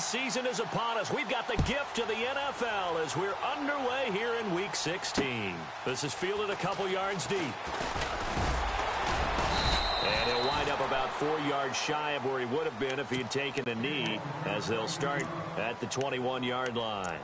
season is upon us. We've got the gift of the NFL as we're underway here in Week 16. This is fielded a couple yards deep. And he'll wind up about 4 yards shy of where he would have been if he had taken a knee, as they'll start at the 21-yard line.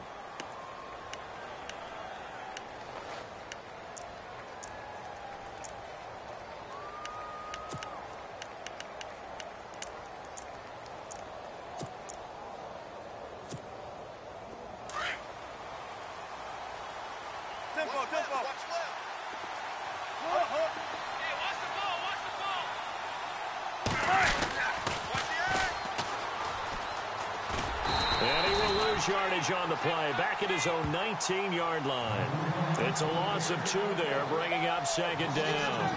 Yardage on the play, back at his own 19-yard line. It's a loss of 2 there, bringing up second down.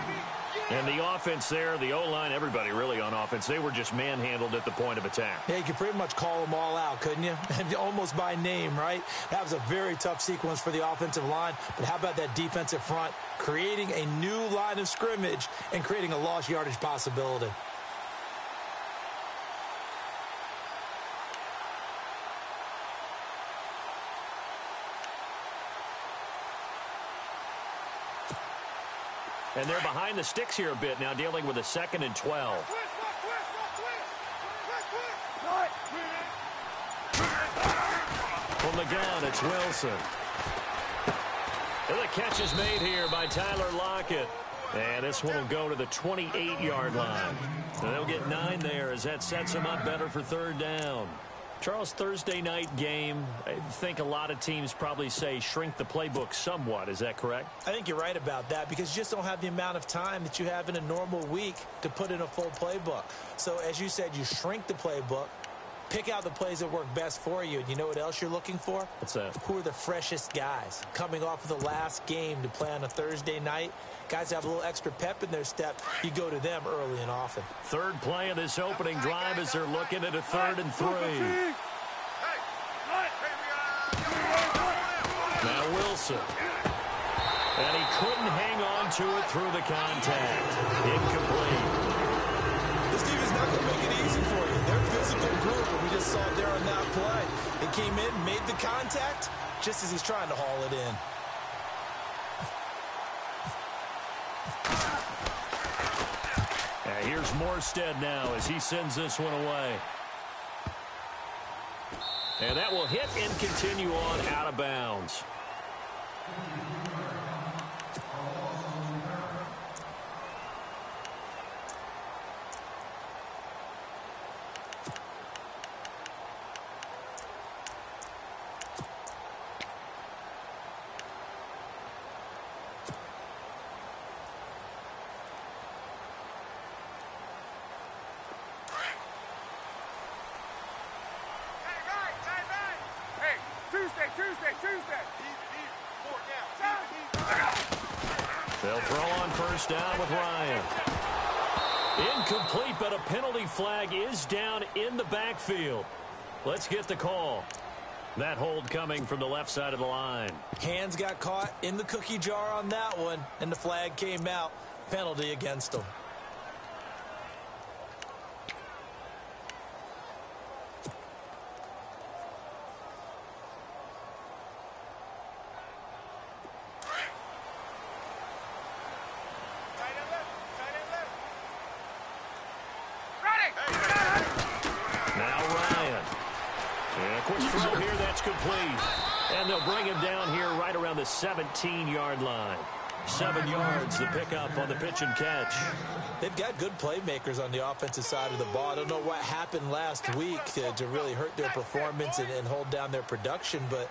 And the offense there, the O-line, everybody really on offense, they were just manhandled at the point of attack. Yeah, you could pretty much call them all out, couldn't you? Almost by name, right? That was a very tough sequence for the offensive line. But how about that defensive front creating a new line of scrimmage and creating a lost yardage possibility? And they're behind the sticks here a bit now, dealing with a 2nd and 12. From the gun, it's Wilson. And the catch is made here by Tyler Lockett. And this one will go to the 28-yard line. And they'll get 9 there as that sets them up better for 3rd down. Charles, Thursday night game, I think a lot of teams probably say shrink the playbook somewhat. Is that correct? I think you're right about that because you just don't have the amount of time that you have in a normal week to put in a full playbook. So as you said, you shrink the playbook, pick out the plays that work best for you. And you know what else you're looking for? What's that? Who are the freshest guys coming off of the last game to play on a Thursday night? Guys have a little extra pep in their step. You go to them early and often. 3rd play of this opening drive as they're looking at a 3rd and 3. Now Wilson. And he couldn't hang on to it through the contact. Incomplete. This team is not going to make it easy for you. They're a physical group, and we just saw it there on that play. He came in, made the contact, just as he's trying to haul it in. Here's Morstead now as he sends this one away. And that will hit and continue on out of bounds. Tuesday. They'll throw on 1st down with Ryan. Incomplete, but a penalty flag is down in the backfield. Let's get the call. That hold coming from the left side of the line. Hands got caught in the cookie jar on that one, and the flag came out. Penalty against them. And they'll bring him down here right around the 17-yard line. 7 yards, the pickup on the pitch and catch. They've got good playmakers on the offensive side of the ball. I don't know what happened last week to really hurt their performance and hold down their production, but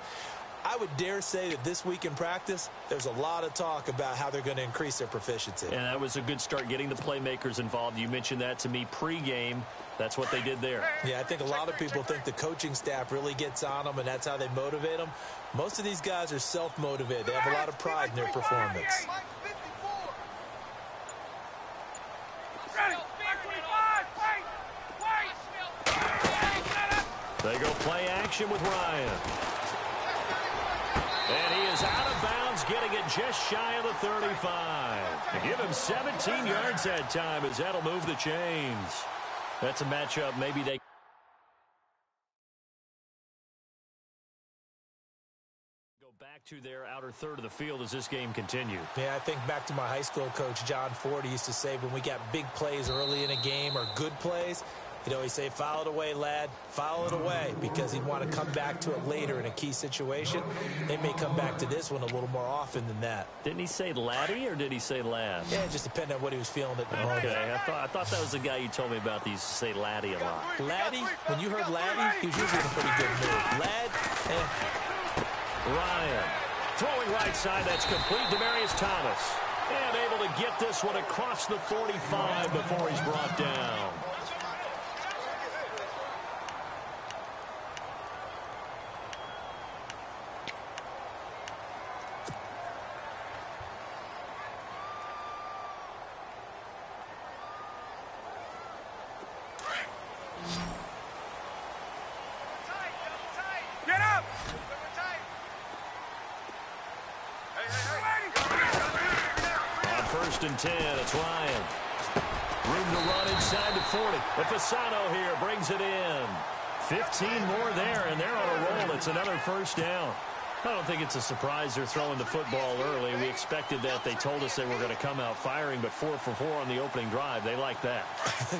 I would dare say that this week in practice, there's a lot of talk about how they're going to increase their proficiency. And that was a good start, getting the playmakers involved. You mentioned that to me pregame. That's what they did there. Yeah, I think a lot of people think the coaching staff really gets on them, and that's how they motivate them. Most of these guys are self-motivated. They have a lot of pride in their performance. They go play action with Ryan. And he is out of bounds, getting it just shy of the 35. To give him 17 yards that time, as that'll move the chains. That's a matchup maybe they Back to their outer third of the field as this game continues. Yeah, I think back to my high school coach, John Ford. He used to say when we got big plays early in a game or good plays, he'd always say, foul it away, lad, foul it away, because he'd want to come back to it later in a key situation. They may come back to this one a little more often than that. Didn't he say laddie or did he say lad? Yeah, it just depended on what he was feeling at the moment. Okay, I thought that was the guy you told me about. He used to say laddie a lot. Laddie, when you heard laddie, he was usually in a pretty good mood. Lad, Ryan throwing right side. That's complete. Demaryius Thomas. And able to get this one across the 45 before he's brought down. Get up! On 1st and 10, it's Ryan. Room to run inside the 40. But Fasano here brings it in. 15 more there, and they're on a roll. It's another first down. I don't think it's a surprise they're throwing the football early. We expected that. They told us they were going to come out firing, but 4 for 4 on the opening drive. They like that.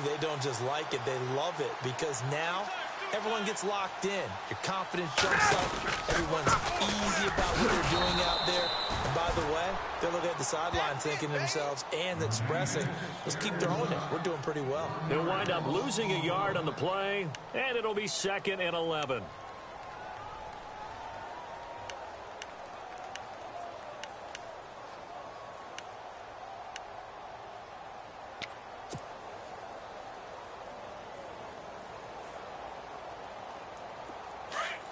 They don't just like it, they love it, because now everyone gets locked in. Your confidence jumps up. Everyone's easy about what they're doing out there. And by the way, they're looking at the sideline thinking to themselves and expressing, let's keep throwing it. We're doing pretty well. They'll wind up losing a yard on the play, and it'll be 2nd and 11.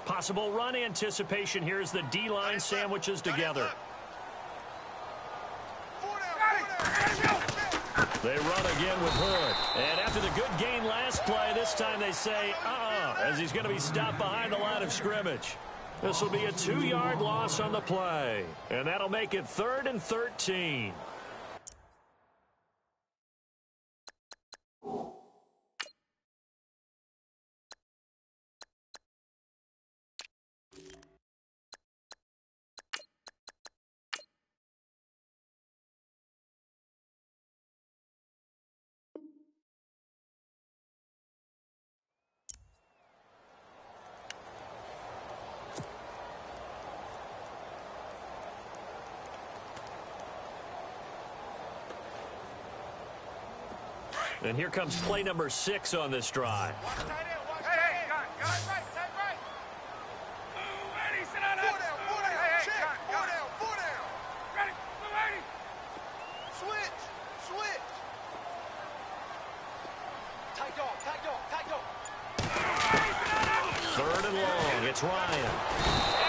Possible run anticipation here as the D-line sandwiches together. They run again with Hood. And after the good gain last play, this time they say, as he's going to be stopped behind the line of scrimmage. This will be a 2-yard loss on the play. And that'll make it 3rd and 13. And here comes play number 6 on this drive. Hey, got right. Ready, sit on up. Four down. Ready, ready. Switch. Tight dog. 3rd and long. It's Ryan.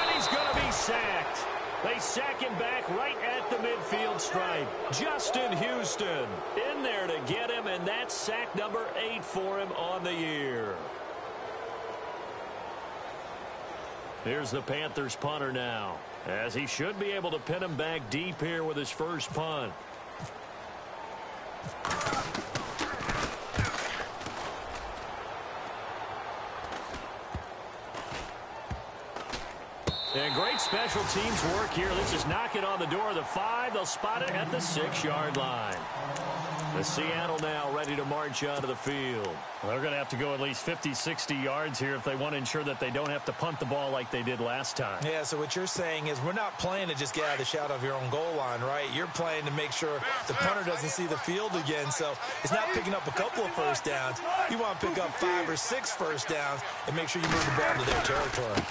And he's going to be sacked. They sack him back right at the midfield stripe. Justin Houston in there to get him, and that's sack number 8 for him on the year. Here's the Panthers punter now, as he should be able to pin him back deep here with his first punt. And great special teams work here. This is knocking on the door of the 5. They'll spot it at the 6-yard line. The Seattle now ready to march onto the field. Well, they're going to have to go at least 50, 60 yards here if they want to ensure that they don't have to punt the ball like they did last time. Yeah, so what you're saying is we're not playing to just get out of the shadow of your own goal line, right? You're playing to make sure the punter doesn't see the field again. So it's not picking up a couple of first downs. You want to pick up 5 or 6 first downs and make sure you move the ball to their territory.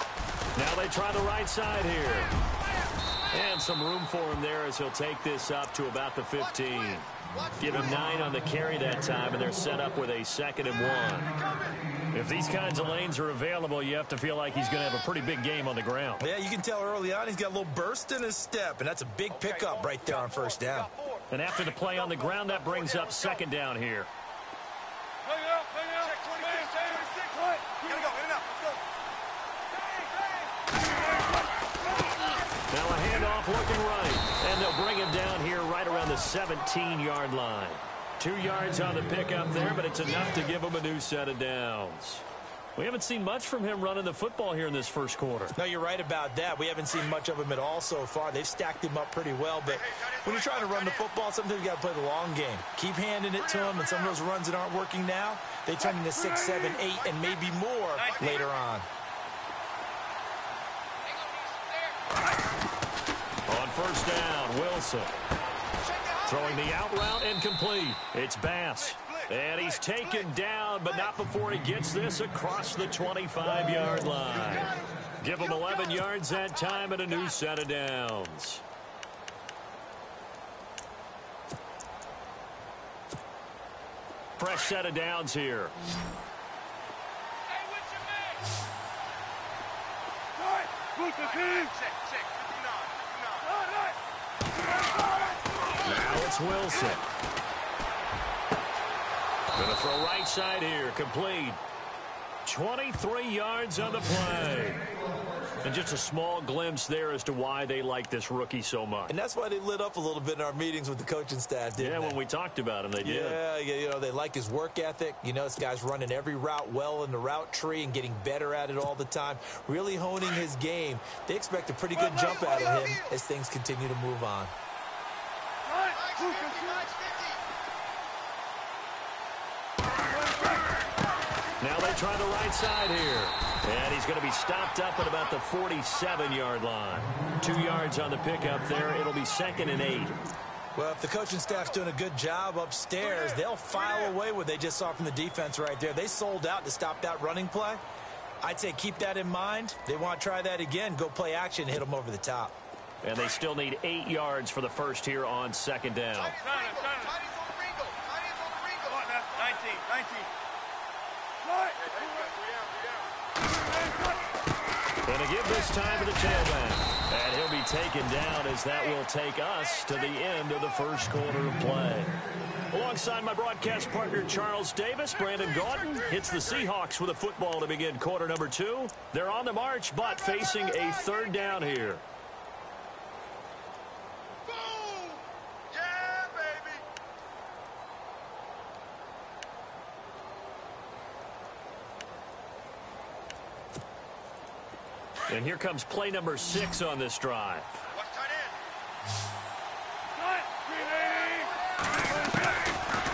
Now they try the right side here. And some room for him there as he'll take this up to about the 15. Give him 9 on the carry that time, and they're set up with a 2nd and 1. If these kinds of lanes are available, you have to feel like he's going to have a pretty big game on the ground. Yeah, you can tell early on he's got a little burst in his step, and that's a big pickup right there on first down. And after the play on the ground, that brings up 2nd down here. Now a handoff looking right, and they'll bring him down here right around the 17-yard line. 2 yards on the pickup there, but it's enough to give him a new set of downs. We haven't seen much from him running the football here in this first quarter. No, you're right about that. We haven't seen much of him at all so far. They've stacked him up pretty well, but when you're trying to run the football, sometimes you got to play the long game. Keep handing it to him, and some of those runs that aren't working now, they turn into 6, 7, 8, and maybe more later on. On first down, Wilson. Throwing the out route incomplete. It's Bass. And he's taken down, but not before he gets this across the 25-yard line. Give him 11 yards that time and a new set of downs. Fresh set of downs here. Now it's Wilson. Going to throw right side here. Complete. 23 yards on the play. And just a small glimpse there as to why they like this rookie so much. And that's why they lit up a little bit in our meetings with the coaching staff, didn't they? Yeah, when we talked about him, they did. Yeah, you know, they like his work ethic. You know, this guy's running every route well in the route tree and getting better at it all the time, really honing his game. They expect a pretty good jump out of him as things continue to move on. Now they try the right side here. And he's going to be stopped up at about the 47-yard line. 2 yards on the pickup there. It'll be 2nd and 8. Well, if the coaching staff's doing a good job upstairs, they'll file away what they just saw from the defense right there. They sold out to stop that running play. I'd say keep that in mind. They want to try that again. Go play action and hit them over the top. And they still need 8 yards for the first here on 2nd down. 19. Going to give this time to the tailback. And he'll be taken down as that will take us to the end of the first quarter of play. Alongside my broadcast partner, Charles Davis, Brandon Gaudin hits the Seahawks with a football to begin quarter number 2. They're on the march, but facing a 3rd down here. And here comes play number 6 on this drive.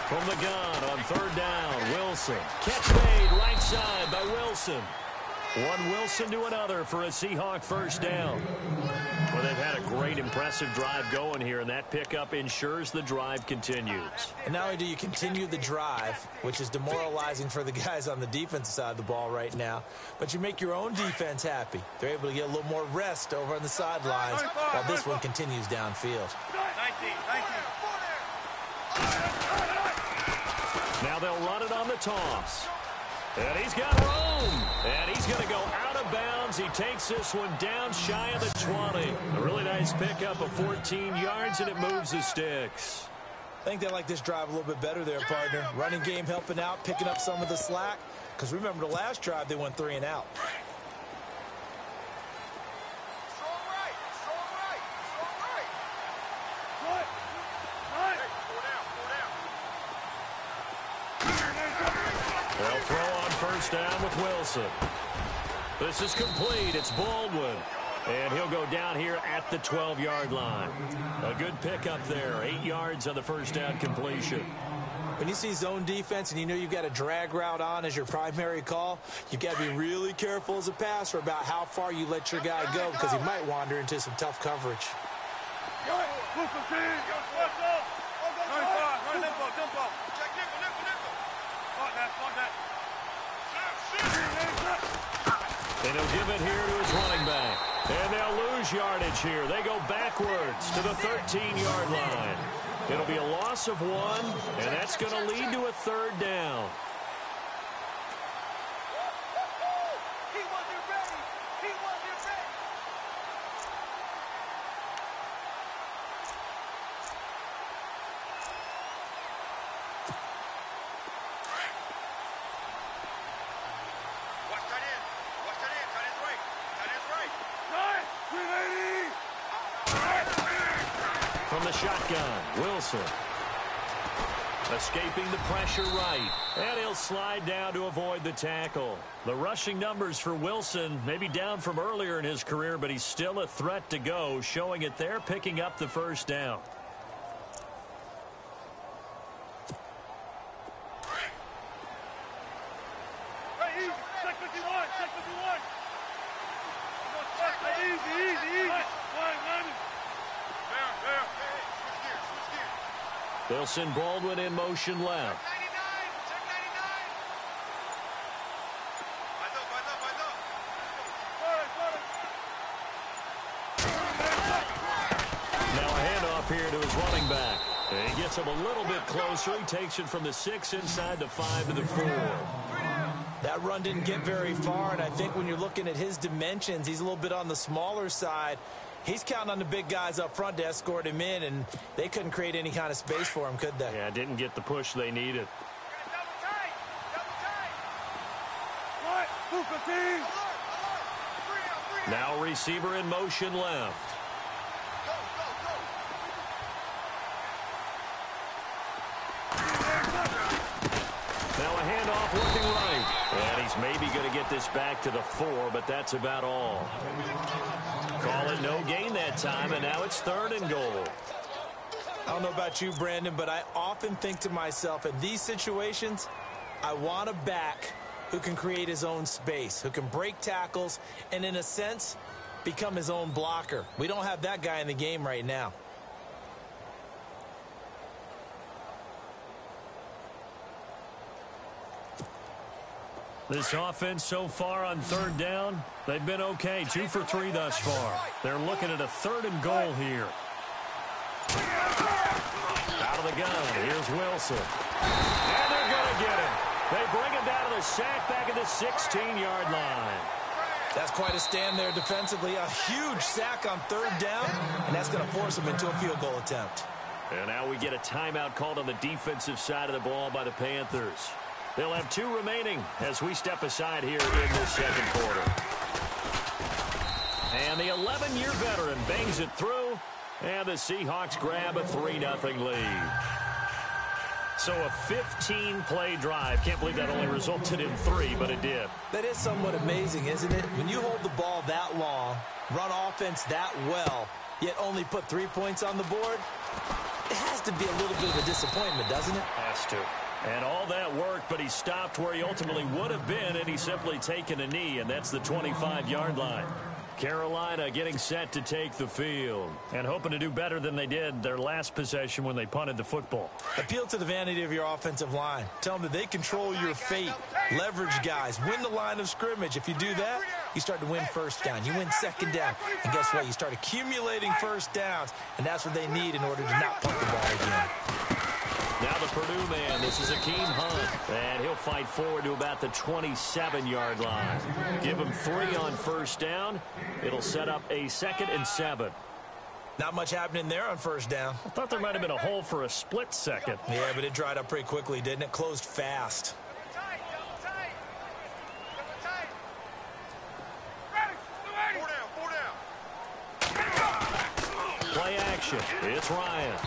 From the gun on 3rd down, Wilson. Catch made right side by Wilson. One Wilson to another for a Seahawk first down. Well, they've had a great, impressive drive going here, and that pickup ensures the drive continues. And not only do you continue the drive, which is demoralizing for the guys on the defensive side of the ball right now, but you make your own defense happy. They're able to get a little more rest over on the sidelines while this one continues downfield. 19. Now they'll run it on the toss. And he's got room. And he's going to go out of bounds. He takes this one down shy of the 20. A really nice pickup of 14 yards, and it moves the sticks. I think they like this drive a little bit better there, partner. Running game helping out, picking up some of the slack. Because remember, the last drive, they went 3 and out. They'll throw on first down with Wilson. This is complete. It's Baldwin. And he'll go down here at the 12-yard line. A good pickup there. 8 yards on the first down completion. When you see zone defense and you know you've got a drag route on as your primary call, you've got to be really careful as a passer about how far you let your guy go because he might wander into some tough coverage. And he'll give it here to his running back. And they'll lose yardage here. They go backwards to the 13-yard line. It'll be a loss of 1, and that's going to lead to a 3rd down. From the shotgun, Wilson. Escaping the pressure right. And he'll slide down to avoid the tackle. The rushing numbers for Wilson, maybe down from earlier in his career, but he's still a threat to go, showing it there, picking up the first down. They'll send Baldwin in motion left. Now a handoff here to his running back. And he gets him a little bit closer. He takes it from the 6 inside the 5 to the 4. That run didn't get very far, and I think when you're looking at his dimensions, he's a little bit on the smaller side. He's counting on the big guys up front to escort him in, and they couldn't create any kind of space for him, could they? Yeah, didn't get the push they needed. Now receiver in motion left. Now a handoff looking right. And he's maybe going to get this back to the 4, but that's about all. Call it no gain that time, and now it's 3rd and goal. I don't know about you, Brandon, but I often think to myself, in these situations, I want a back who can create his own space, who can break tackles, and in a sense, become his own blocker. We don't have that guy in the game right now. This offense so far on 3rd down, they've been okay. 2 for 3 thus far. They're looking at a 3rd and goal here. Out of the gun, here's Wilson. And they're going to get him. They bring him down to the sack back at the 16-yard line. That's quite a stand there defensively. A huge sack on 3rd down, and that's going to force them into a field goal attempt. And now we get a timeout called on the defensive side of the ball by the Panthers. They'll have 2 remaining as we step aside here in this 2nd quarter. And the 11-year veteran bangs it through, and the Seahawks grab a 3-0 lead. So a 15-play drive. Can't believe that only resulted in 3, but it did. That is somewhat amazing, isn't it? When you hold the ball that long, run offense that well, yet only put 3 points on the board, it has to be a little bit of a disappointment, doesn't it? Has to. And all that worked, but he stopped where he ultimately would have been, and he's simply taken a knee, and that's the 25-yard line. Carolina getting set to take the field and hoping to do better than they did their last possession when they punted the football. Appeal to the vanity of your offensive line. Tell them that they control your fate. Leverage guys. Win the line of scrimmage. If you do that, you start to win 1st down. You win 2nd down. And guess what? You start accumulating 1st downs, and that's what they need in order to not punt the ball again. Now the Purdue man, this is Akeem Hunt, and he'll fight forward to about the 27-yard line. Give him 3 on 1st down. It'll set up a 2nd and 7. Not much happening there on 1st down. I thought there might have been a hole for a split second. Yeah, but it dried up pretty quickly, didn't it? Closed fast. Play action. It's Ryan.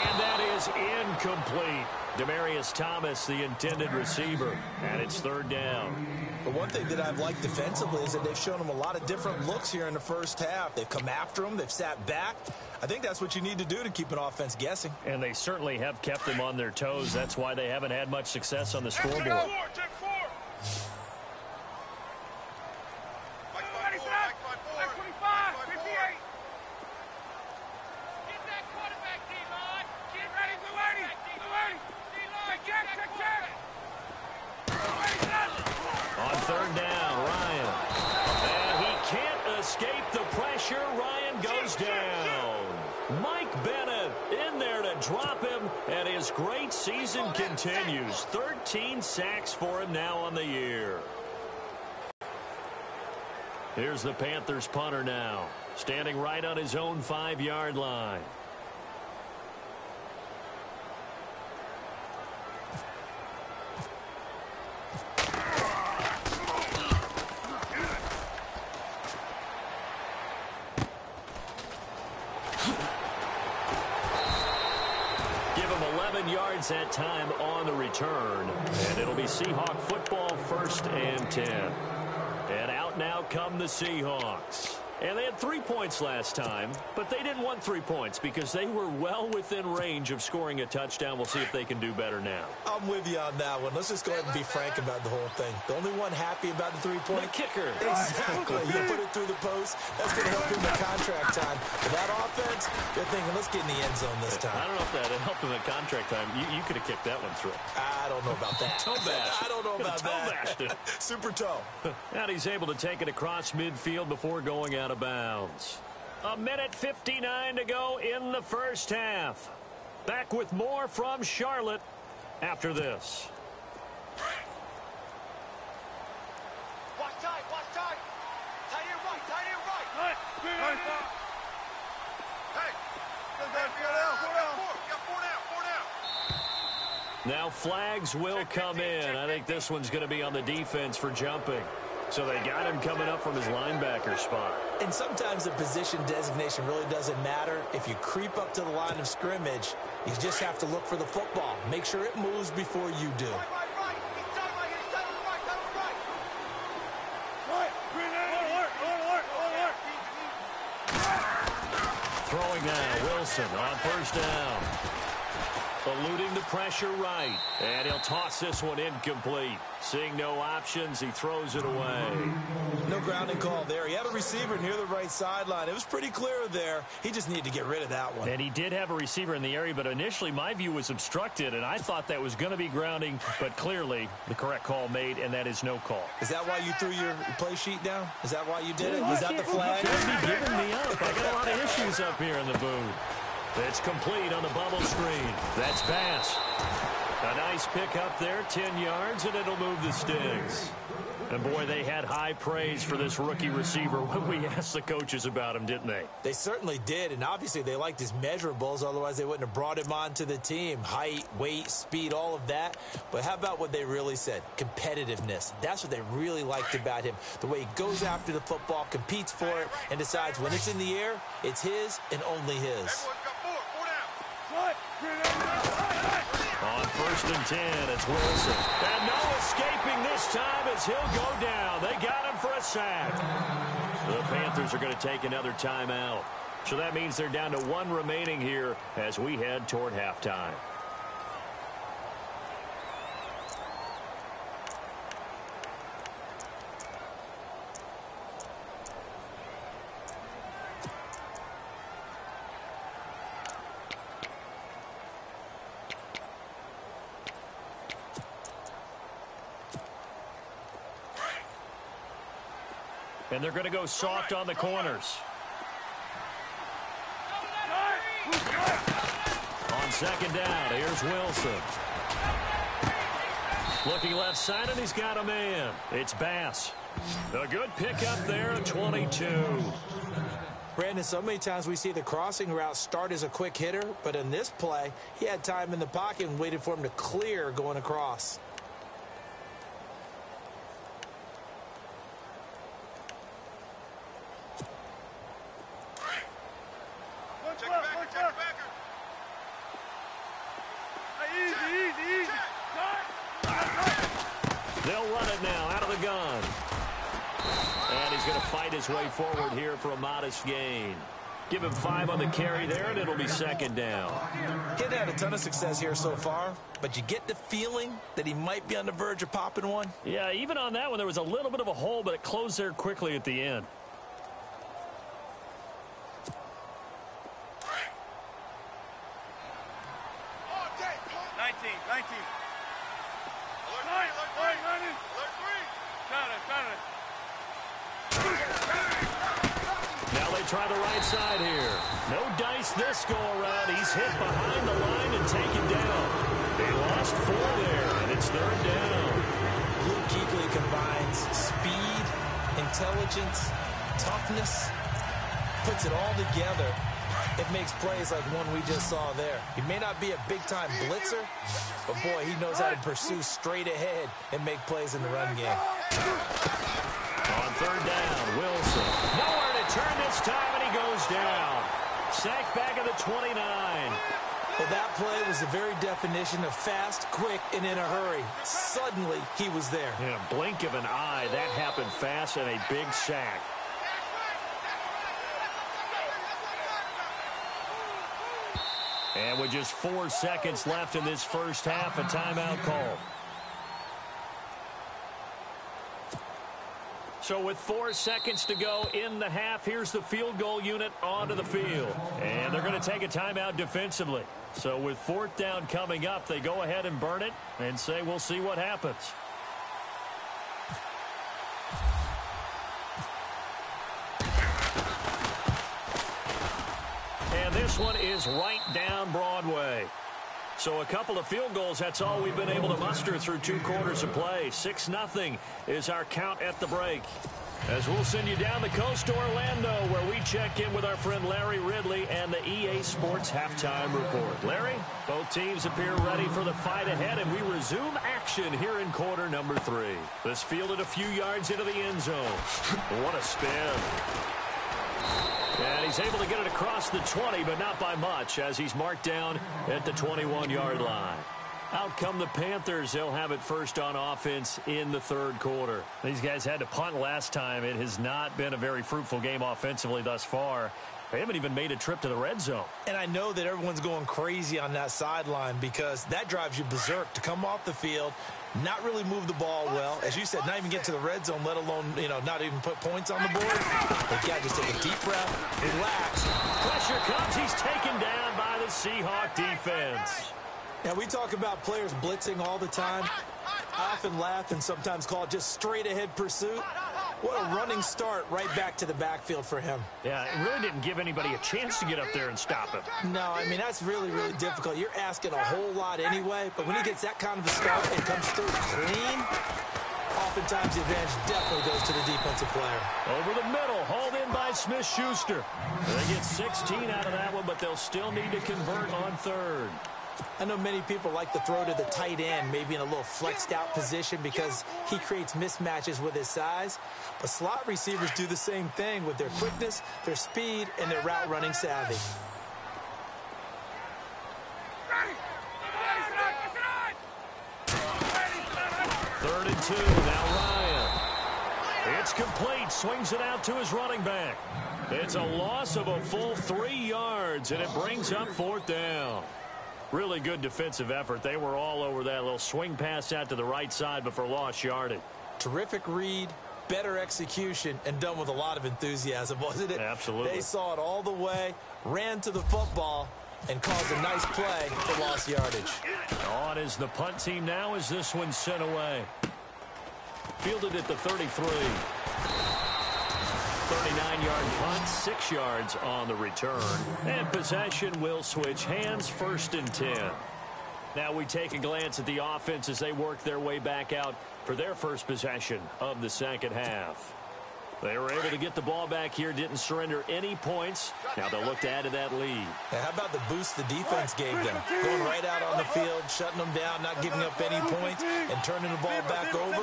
And that is incomplete. Demaryius Thomas, the intended receiver, and it's 3rd down. But one thing that I've liked defensively is that they've shown him a lot of different looks here in the 1st half. They've come after him. They've sat back. I think that's what you need to do to keep an offense guessing. And they certainly have kept them on their toes. That's why they haven't had much success on the scoreboard. On 3rd down, Ryan. And he can't escape the pressure. Ryan goes down. Mike Bennett in there to drop him, and his great season continues. 13 sacks for him now on the year. Here's the Panthers punter now, standing right on his own 5-yard line. yards that time on the return. And it'll be Seahawk football, 1st and 10. And out now come the Seahawks. And they had 3 points last time, but they didn't want 3 points because they were well within range of scoring a touchdown. We'll see if they can do better now. I'm with you on that one. Let's just go ahead and be frank about the whole thing. The only one happy about the 3-point? The kicker. Exactly. You put it through the post. That's going to help him in contract time. For that offense, they're thinking, let's get in the end zone this time. I don't know if that helped him in contract time. You could have kicked that one through. I don't know about that. Toe bash. I don't know about toe that. Bashed it. Super toe. And he's able to take it across midfield before going out of bounds. 1:59 to go in the first half. Back with more from Charlotte after this. Watch tight, watch tight. Tight end right, tight end right. Hey, four down. Now flags will come in. I think this one's going to be on the defense for jumping. So they got him coming up from his linebacker spot. And sometimes the position designation really doesn't matter. If you creep up to the line of scrimmage, you just have to look for the football. Make sure it moves before you do. Throwing now, Wilson on 1st down. Eluding the pressure right. And he'll toss this one incomplete. Seeing no options, he throws it away. No grounding call there. He had a receiver near the right sideline. It was pretty clear there. He just needed to get rid of that one. And he did have a receiver in the area, but initially my view was obstructed, and I thought that was going to be grounding, but clearly the correct call made, and that is no call. Is that why you threw your play sheet down? Is that why you did it? Was that the flag? Should be giving me up. I got a lot of issues up here in the booth. It's complete on the bubble screen. That's Bass. A nice pick up there, 10 yards, and it'll move the sticks. And, boy, they had high praise for this rookie receiver when we asked the coaches about him, didn't they? They certainly did, and obviously they liked his measurables. Otherwise, they wouldn't have brought him onto the team. Height, weight, speed, all of that. But how about what they really said? Competitiveness. That's what they really liked about him. The way he goes after the football, competes for it, and decides when it's in the air, it's his and only his. On 1st and 10, it's Wilson. And no escaping this time as he'll go down. They got him for a sack. The Panthers are going to take another timeout. So that means they're down to 1 remaining here as we head toward halftime. And they're going to go soft on the corners. On 2nd down, here's Wilson. Looking left side, and he's got a man. It's Bass. A good pickup there at 22. Brandon, so many times we see the crossing route start as a quick hitter, but in this play, he had time in the pocket and waited for him to clear going across. They'll run it now out of the gun. And he's going to fight his way forward here for a modest gain. Give him 5 on the carry there, and it'll be 2nd down. He hasn't had a ton of success here so far, but you get the feeling that he might be on the verge of popping one. Yeah, even on that one, there was a little bit of a hole, but it closed there quickly at the end. Now they try the right side here. No dice this go around. He's hit behind the line and taken down. They lost 4 there, and it's 3rd down. Luke Kuechly combines speed, intelligence, toughness, puts it all together. It makes plays like one we just saw there. He may not be a big-time blitzer, but, boy, he knows how to pursue straight ahead and make plays in the run game. On 3rd down, Wilson. Nowhere to turn this time, and he goes down. Sacked back at the 29. Well, that play was the very definition of fast, quick, and in a hurry. Suddenly, he was there. In a blink of an eye, that happened fast and a big sack. And with just 4 seconds left in this first half, a timeout call. So with 4 seconds to go in the half, here's the field goal unit onto the field. And they're going to take a timeout defensively. So with 4th down coming up, they go ahead and burn it and say we'll see what happens. And this one is right down Broadway. So a couple of field goals, that's all we've been able to muster through 2 quarters of play. 6-0 is our count at the break. As we'll send you down the coast to Orlando, where we check in with our friend Larry Ridley and the EA Sports Halftime Report. Larry, both teams appear ready for the fight ahead, and we resume action here in quarter number 3. This fielded a few yards into the end zone. What a spin. And he's able to get it across the 20, but not by much, as he's marked down at the 21-yard line. Out come the Panthers. They'll have it first on offense in the 3rd quarter. These guys had to punt last time. It has not been a very fruitful game offensively thus far. They haven't even made a trip to the red zone. And I know that everyone's going crazy on that sideline because that drives you berserk to come off the field, not really move the ball well. As you said, not even get to the red zone, let alone, not even put points on the board. They've got to just take a deep breath, relax. Pressure comes. He's taken down by the Seahawk defense. Now, we talk about players blitzing all the time. I often laugh and sometimes call it just straight-ahead pursuit. What a running start right back to the backfield for him. Yeah, it really didn't give anybody a chance to get up there and stop him. No, I mean, that's really, really difficult. You're asking a whole lot anyway, but when he gets that kind of a start and comes through clean, oftentimes the advantage definitely goes to the defensive player. Over the middle, hauled in by Smith-Schuster. They get 16 out of that one, but they'll still need to convert on 3rd. I know many people like to throw to the tight end, maybe in a little flexed out position because he creates mismatches with his size. But slot receivers do the same thing with their quickness, their speed, and their route running savvy. 3rd and 2, now Ryan. It's complete, swings it out to his running back. It's a loss of a full 3 yards, and it brings up 4th down. Really good defensive effort. They were all over that little swing pass out to the right side, but for lost yardage. Terrific read, better execution, and done with a lot of enthusiasm, wasn't it? Absolutely. They saw it all the way, ran to the football, and caused a nice play for lost yardage. On is the punt team now as this one's sent away. Fielded at the 33. 39-yard punt, 6 yards on the return. And possession will switch hands, 1st and 10. Now we take a glance at the offense as they work their way back out for their first possession of the 2nd half. They were able to get the ball back here, didn't surrender any points. Now they'll look to add to that lead. Now, how about the boost the defense gave them? Going right out on the field, shutting them down, not giving up any points, and turning the ball back over.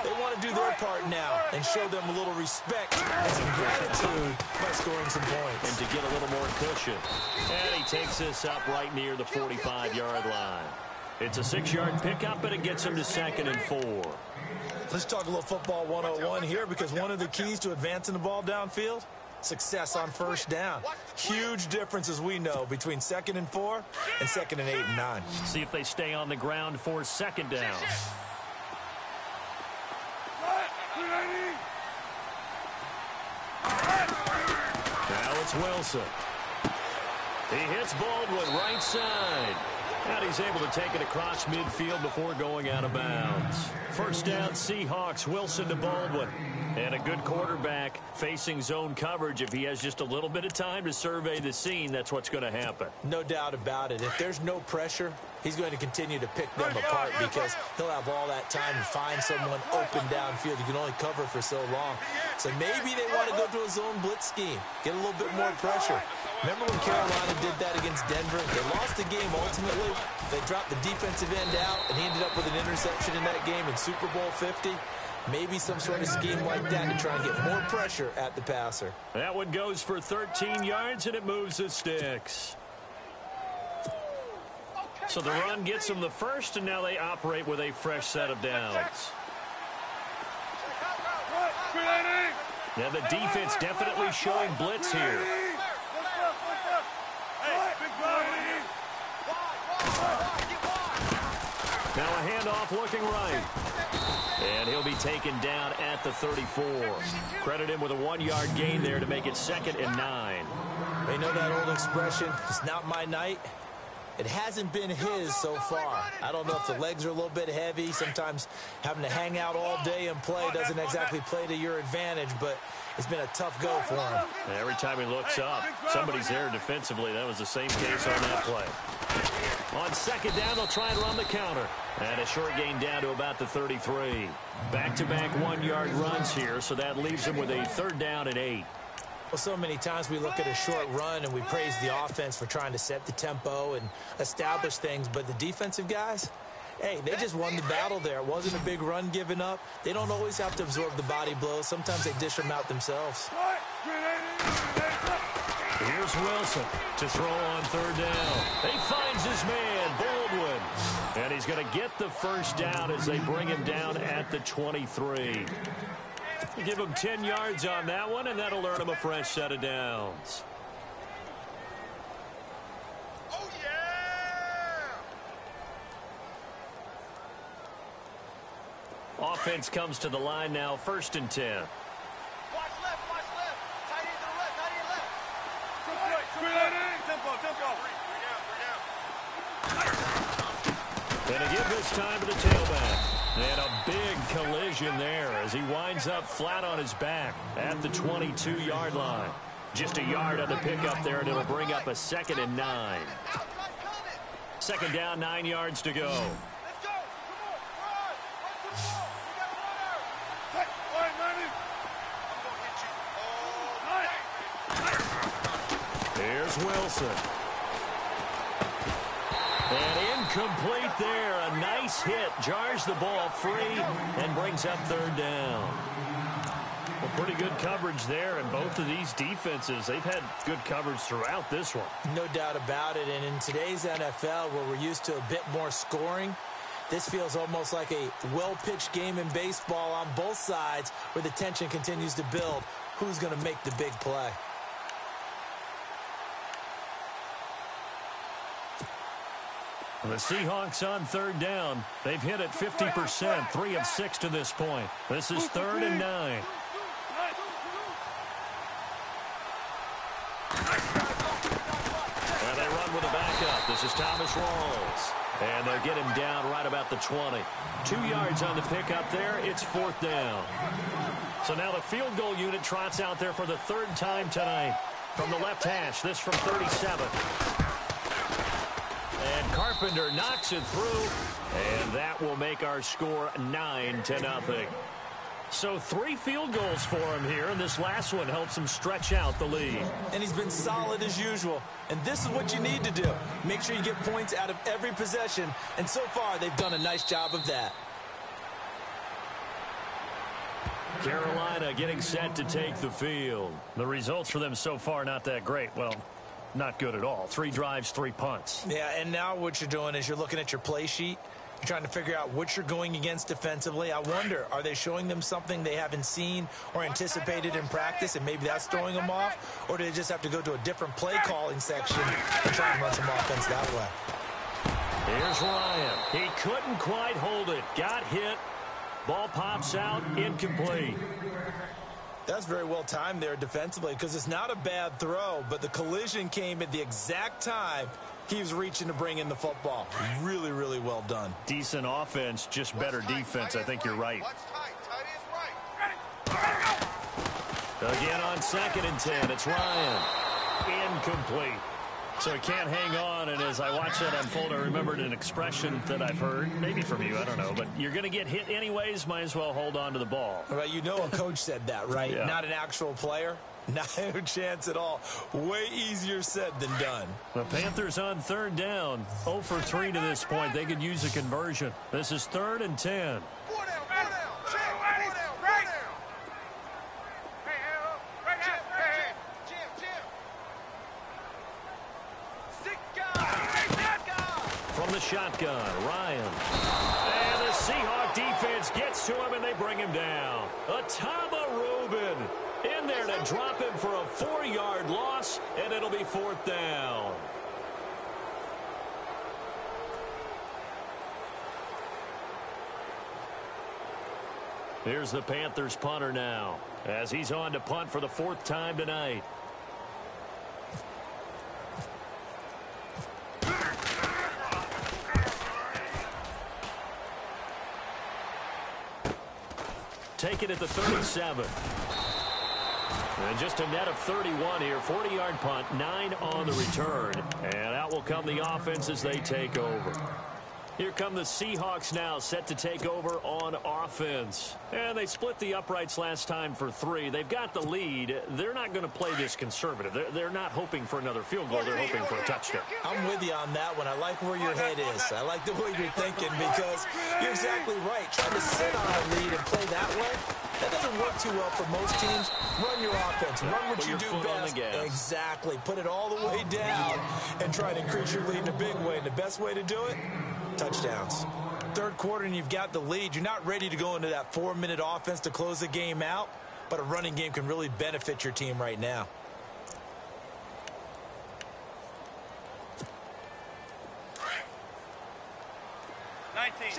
They want to do their part now and show them a little respect and some gratitude by scoring some points. And to get a little more cushion. And he takes this up right near the 45-yard line. It's a 6-yard pickup, and it gets him to 2nd and 4. Let's talk a little football 101 here, because one of the keys to advancing the ball downfield, success on 1st down. Huge difference, as we know, between 2nd and 4 and 2nd and 8 and 9. See if they stay on the ground for 2nd down. Now it's Wilson. He hits Baldwin right side. And he's able to take it across midfield before going out of bounds. 1st down, Seahawks. Wilson to Baldwin. And a good quarterback facing zone coverage. If he has just a little bit of time to survey the scene, that's what's going to happen. No doubt about it. If there's no pressure, he's going to continue to pick them apart because he'll have all that time to find someone open downfield. You can only cover for so long. So maybe they want to go to a zone blitz scheme, get a little bit more pressure. Remember when Carolina did that against Denver? They lost the game ultimately. They dropped the defensive end out, and he ended up with an interception in that game in Super Bowl 50. Maybe some sort of scheme like that to try and get more pressure at the passer. That one goes for 13 yards, and it moves the sticks. So the run gets them the first, and now they operate with a fresh set of downs. Now the defense definitely showing blitz here. Now a handoff looking right. And he'll be taken down at the 34. Credit him with a 1-yard gain there to make it 2nd and 9. They know that old expression, it's not my night. It hasn't been his so far. I don't know if the legs are a little bit heavy. Sometimes having to hang out all day and play doesn't exactly play to your advantage, but it's been a tough go for him. And every time he looks up, somebody's there defensively. That was the same case on that play. On 2nd down, they'll try and run the counter. And a short gain down to about the 33. Back-to-back 1-yard runs here, so that leaves them with a 3rd down and 8. Well, so many times we look at a short run and we praise the offense for trying to set the tempo and establish things, but the defensive guys, hey, they just won the battle there. It wasn't a big run given up. They don't always have to absorb the body blows. Sometimes they dish them out themselves. Here's Wilson to throw on 3rd down. He finds his man, Baldwin. And he's going to get the first down as they bring him down at the 23. Give him 10 yards on that one, and that'll earn him a fresh set of downs. Oh, yeah! Offense comes to the line now, 1st and 10. Watch left, watch left. Tight end to the left, tight end left. Tempo. And to give this time to the tailback. And a big collision there as he winds up flat on his back at the 22-yard line. Just a yard on the pickup there, and it'll bring up a 2nd and 9. 2nd down, 9 yards to go. Let's go. Come on. Run. Run to the ball. Hey, Manny. I'm going to hit you. Here's Wilson. And incomplete there. A nice hit. Jars the ball free and brings up 3rd down. Well, pretty good coverage there. And both of these defenses, they've had good coverage throughout this one. No doubt about it. And in today's NFL, where we're used to a bit more scoring, this feels almost like a well-pitched game in baseball on both sides where the tension continues to build. Who's going to make the big play? The Seahawks on 3rd down. They've hit it 50%, 3 of 6 to this point. This is 3rd and 9. And they run with a backup. This is Thomas Rawls. And they'll get him down right about the 20. 2 yards on the pickup there. It's 4th down. So now the field goal unit trots out there for the 3rd time tonight. From the left hash, this from 37. And Carpenter knocks it through, and that will make our score 9-0. So 3 field goals for him here, and this last one helps him stretch out the lead. And he's been solid as usual. And this is what you need to do. Make sure you get points out of every possession. And so far, they've done a nice job of that. Carolina getting set to take the field. The results for them so far not that great. Well, not good at all. 3 drives, 3 punts. Yeah, and now what you're doing is you're looking at your play sheet. You're trying to figure out what you're going against defensively. I wonder, are they showing them something they haven't seen or anticipated in practice, and maybe that's throwing them off? Or do they just have to go to a different play calling section and try and run some offense that way? Here's Ryan. He couldn't quite hold it. Got hit. Ball pops out. Incomplete. That's very well timed there defensively because it's not a bad throw, but the collision came at the exact time he was reaching to bring in the football. Really, really well done. Decent offense, just better defense. I think you're right. Again on 2nd and 10, it's Ryan. Incomplete. So he can't hang on, and as I watch that unfold, I remembered an expression that I've heard, maybe from you, I don't know, but you're going to get hit anyways, might as well hold on to the ball. Well, you know a coach said that, right? Yeah. Not an actual player. Not a chance at all. Way easier said than done. The Panthers on 3rd down, 0 for 3 to this point. They could use a conversion. This is 3rd and 10. From the shotgun. Ryan. And the Seahawk defense gets to him, and they bring him down. Atama Rubin in there to drop him for a 4-yard loss, and it'll be 4th down. Here's the Panthers punter now, as he's on to punt for the 4th time tonight. Take it at the 37. And just a net of 31 here. 40-yard punt, 9 on the return. And out will come the offense as they take over. Here come the Seahawks now, set to take over on offense. And they split the uprights last time for 3. They've got the lead. They're not going to play this conservative. They're not hoping for another field goal. They're hoping for a touchdown. I'm with you on that one. I like where your head is. I like the way you're thinking because you're exactly right. Trying to sit on a lead and play that way, that doesn't work too well for most teams. Run your offense. Run what you do best. Exactly. Put it all the way down and try to increase your lead in a big way. And the best way to do it, touchdowns. Third quarter and you've got the lead. You're not ready to go into that 4-minute offense to close the game out, but a running game can really benefit your team right now.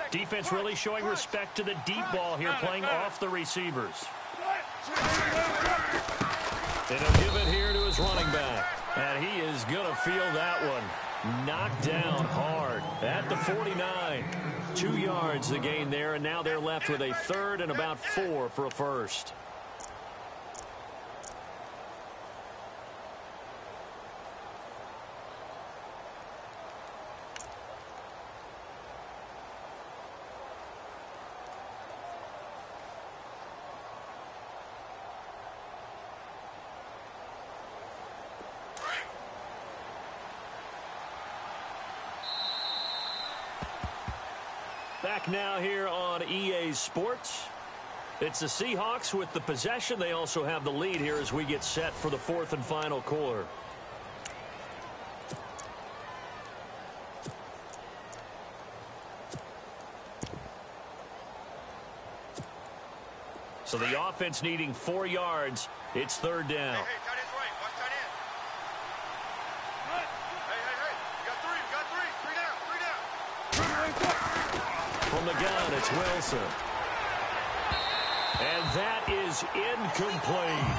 Defense really showing respect to the deep ball here, playing off the receivers. And he'll give it here to his running back. And he is going to feel that one. Knocked down hard at the 49. 2 yards the gain there, and now they're left with a 3rd and about 4 for a first. Back now here on EA Sports. It's the Seahawks with the possession. They also have the lead here as we get set for the 4th and final quarter. So the offense needing 4 yards. It's 3rd down. Hey, tight end's right. Watch tight end. Hey. You got 3. You got 3. 3 down. From the gun, it's Wilson. And that is incomplete.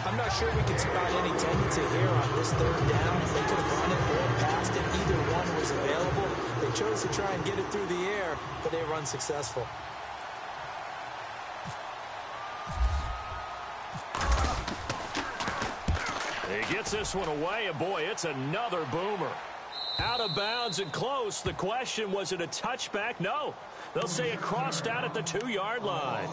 I'm not sure we can spot any tendency here on this 3rd down. They could have run it or passed it. Either one was available. They chose to try and get it through the air, but they were unsuccessful. He gets this one away, and boy, it's another boomer. Out of bounds and close. The question, was it a touchback? No. They'll say it crossed out at the 2-yard line.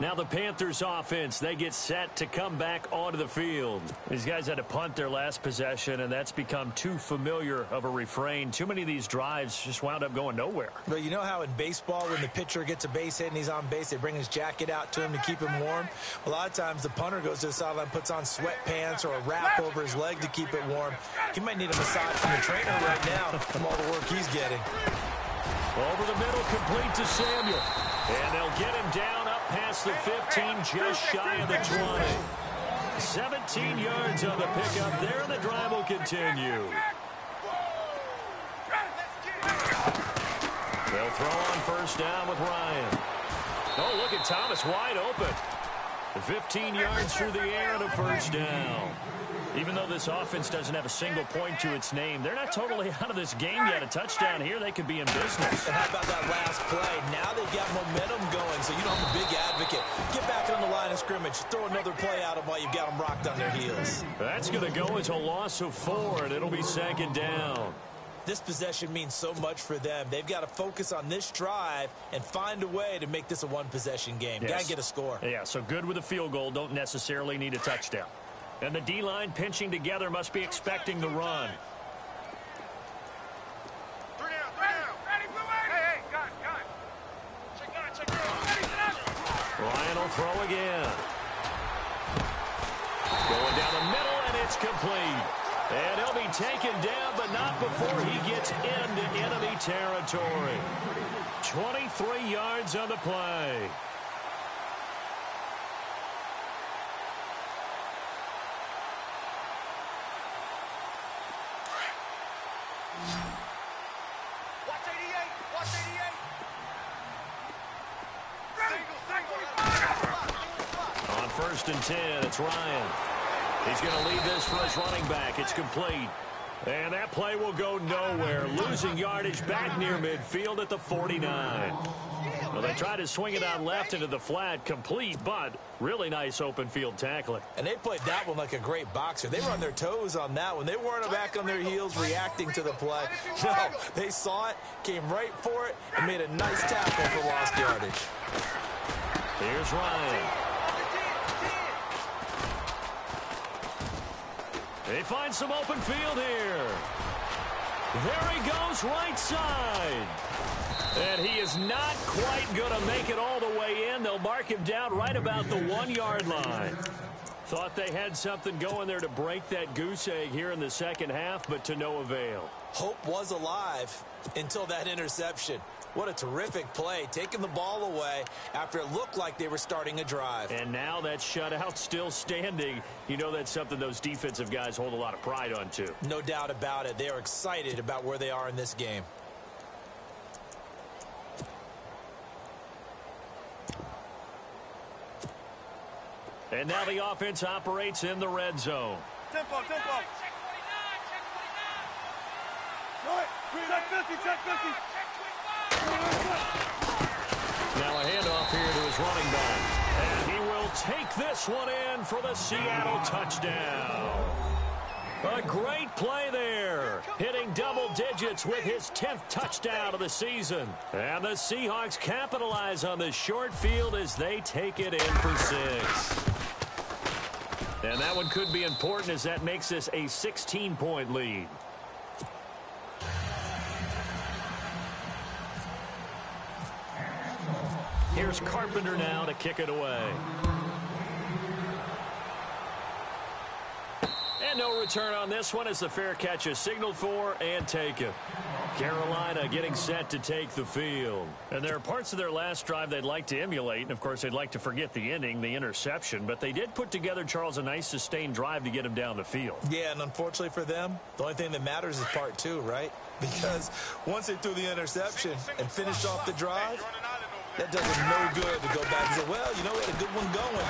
Now the Panthers offense, they get set to come back onto the field. These guys had to punt their last possession, and that's become too familiar of a refrain. Too many of these drives just wound up going nowhere. But you know how in baseball, when the pitcher gets a base hit and he's on base, they bring his jacket out to him to keep him warm? A lot of times the punter goes to the sideline, puts on sweatpants or a wrap over his leg to keep it warm. He might need a massage from the trainer right now from all the work he's getting. Over the middle, complete to Samuel. And they'll get him down up past the 15, just shy of the 20. 17 yards on the pickup there, and the drive will continue. They'll throw on 1st down with Ryan. Oh, look at Thomas wide open. 15 yards through the air and a 1st down. Even though this offense doesn't have a single point to its name, they're not totally out of this game yet. A touchdown here, they could be in business. And how about that last play? Now they've got momentum going, so you don't have a big advocate. Get back on the line of scrimmage. Throw another play at them while you've got them rocked on their heels. That's going to go as a loss of 4, and it'll be 2nd down. This possession means so much for them. They've got to focus on this drive and find a way to make this a one-possession game. Yes. Got to get a score. Yeah, so good with a field goal. Don't necessarily need a touchdown. And the D-line pinching together must be expecting the run. 3 down. Ready, hey, gun. Check gun. Ryan will throw again. Going down the middle, and it's complete. And he'll be taken down, but not before he gets into enemy territory. 23 yards on the play. Watch 88. Watch 88. On 1st and 10, it's Ryan. He's going to lead this for his running back. It's complete. And that play will go nowhere. Losing yardage back near midfield at the 49. Well, they tried to swing it out left into the flat, complete, but really nice open field tackling. And they played that one like a great boxer. They were on their toes on that one. They weren't back on their heels reacting to the play. No, they saw it, came right for it, and made a nice tackle for lost yardage. Here's Ryan. They find some open field here. There he goes, right side. And he is not quite going to make it all the way in. They'll mark him down right about the 1-yard line. Thought they had something going there to break that goose egg here in the second half, but to no avail. Hope was alive until that interception. What a terrific play, taking the ball away after it looked like they were starting a drive. And now that shutout still standing. You know that's something those defensive guys hold a lot of pride on, too. No doubt about it. They are excited about where they are in this game. And now the offense operates in the red zone. Tempo. Check 50. Check 50. Now a handoff here to his running back. And he will take this one in for the Seattle touchdown. A great play there. Hitting double digits with his 10th touchdown of the season. And the Seahawks capitalize on this short field as they take it in for 6. And that one could be important as that makes this a 16-point lead. Here's Carpenter now to kick it away. And no return on this one as the fair catch is signaled for and taken. Carolina getting set to take the field. And there are parts of their last drive they'd like to emulate. And, of course, they'd like to forget the ending, the interception. But they did put together, Charles, a nice sustained drive to get him down the field. Yeah, and unfortunately for them, the only thing that matters is part 2, right? Because once they threw the interception and finished off the drive, that does them no good to go back and say, well, you know, we had a good one going.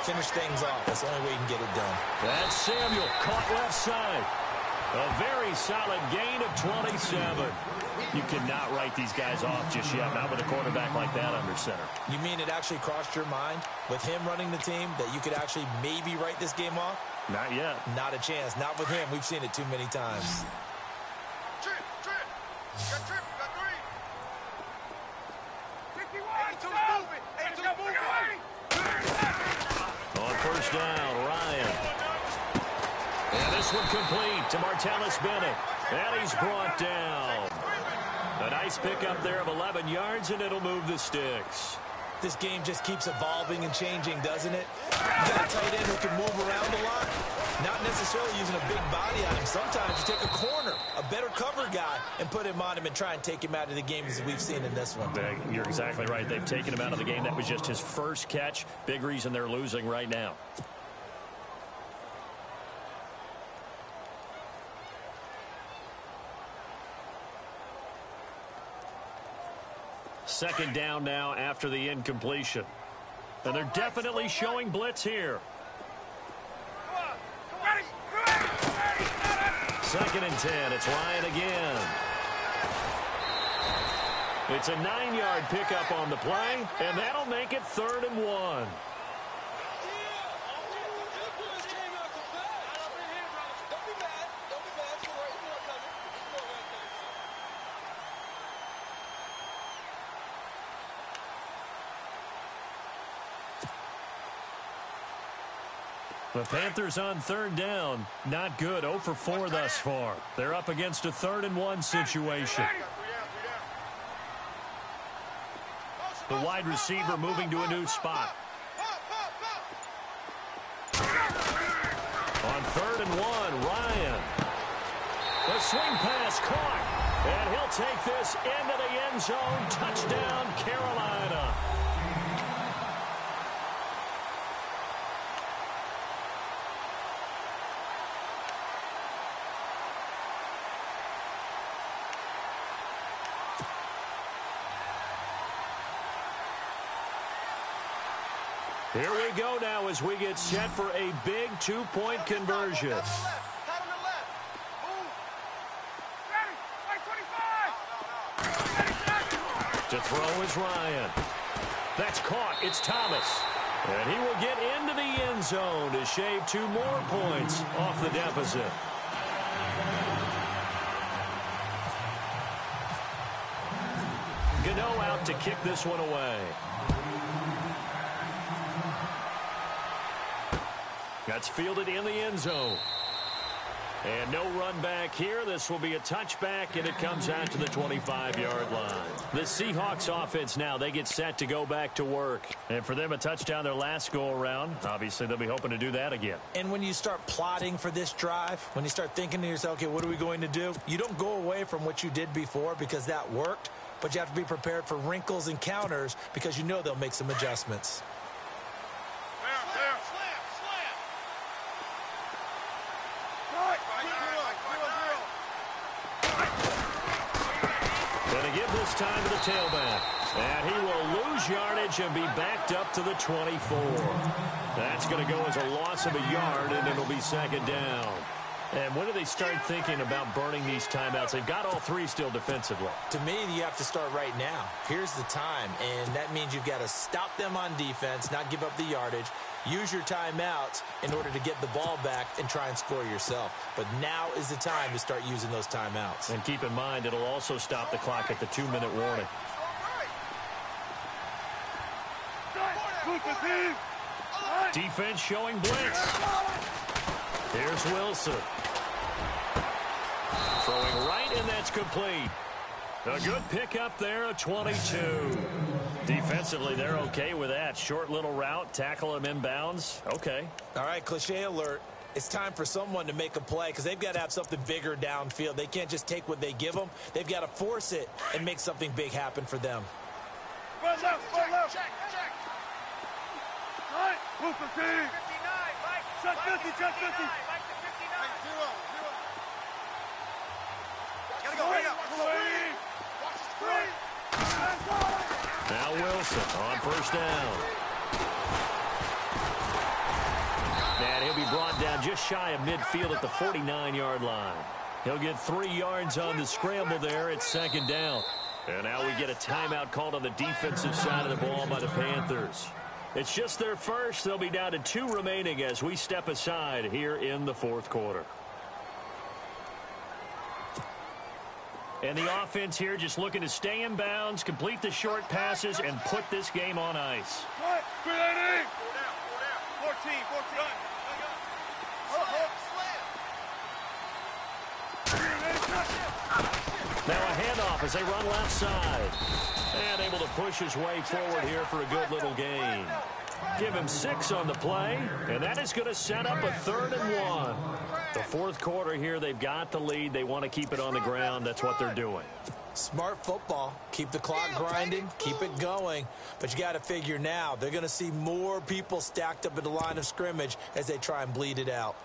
Finish things off. That's the only way you can get it done. That's Samuel, caught left side. A very solid gain of 27. You cannot write these guys off just yet, not with a quarterback like that under center. You mean it actually crossed your mind with him running the team that you could actually maybe write this game off? Not yet. Not a chance. Not with him. We've seen it too many times. Trip. Got 3. 82 moving. On 1st down, Ryan. And this one complete to Martellus Bennett. And he's brought down. A nice pickup there of 11 yards, and it'll move the sticks. This game just keeps evolving and changing, doesn't it? You got a tight end who can move around a lot. Not necessarily using a big body on him. Sometimes you take a corner, a better cover guy, and put him on him and try and take him out of the game as we've seen in this one. You're exactly right. They've taken him out of the game. That was just his first catch. Big reason they're losing right now. Second down now after the incompletion. And they're definitely showing blitz here. 2nd and 10. It's Ryan again. It's a 9-yard pickup on the play, and that'll make it 3rd and 1. The Panthers on 3rd down. Not good. 0 for 4 thus far. They're up against a 3rd and 1 situation. The wide receiver moving to a new spot. On 3rd and 1, Ryan. The swing pass caught. And he'll take this into the end zone. Touchdown, Carolina. Here we go now as we get set for a big two-point conversion. To throw is Ryan. That's caught. It's Thomas. And he will get into the end zone to shave 2 more points off the deficit. Gano out to kick this one away. That's fielded in the end zone. And no run back here. This will be a touchback, and it comes out to the 25-yard line. The Seahawks offense now, they get set to go back to work. And for them, a touchdown their last go-around. Obviously, they'll be hoping to do that again. And when you start plotting for this drive, when you start thinking to yourself, okay, what are we going to do? You don't go away from what you did before because that worked, but you have to be prepared for wrinkles and counters because you know they'll make some adjustments. Time to the tailback. And he will lose yardage and be backed up to the 24. That's going to go as a loss of a yard, and it'll be second down. And when do they start thinking about burning these timeouts? They've got all 3 still defensively. To me, you have to start right now. Here's the time, and that means you've got to stop them on defense, not give up the yardage, use your timeouts in order to get the ball back and try and score yourself. But now is the time to start using those timeouts. And keep in mind, it'll also stop the clock at the 2-minute warning. Defense showing blitz. Here's Wilson. Throwing right, and that's complete. A good pickup there, a 22. Defensively, they're okay with that. Short little route, tackle him inbounds. Okay. All right, cliche alert. It's time for someone to make a play because they've got to have something bigger downfield. They can't just take what they give them. They've got to force it and make something big happen for them. Run left. Check. Right. Move the team. 59, Mike. Check 50, check 50. Mike to 59. Zero. Gotta go. Hurry up. Now Wilson on first down. And he'll be brought down just shy of midfield at the 49-yard line. He'll get 3 yards on the scramble there at second down. And now we get a timeout called on the defensive side of the ball by the Panthers. It's just their first. They'll be down to 2 remaining as we step aside here in the fourth quarter. And the offense here just looking to stay in bounds, complete the short passes, and put this game on ice. 4 down. 14. Now a handoff as they run left side. And able to push his way forward here for a good little gain. Give him 6 on the play, and that is going to set up a 3rd and 1. The fourth quarter here, they've got the lead. They want to keep it on the ground. That's what they're doing. Smart football. Keep the clock grinding. Keep it going. But you got to figure now, they're going to see more people stacked up at the line of scrimmage as they try and bleed it out.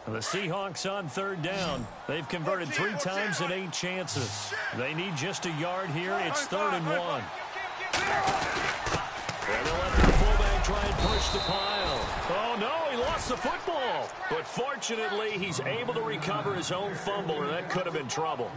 The Seahawks on 3rd down. They've converted 3 times in 8 chances. They need just a yard here. It's 3rd and 1. And they'll let the fullback try and push the pile. Oh, no, he lost the football. But fortunately, he's able to recover his own fumble, or that could have been trouble.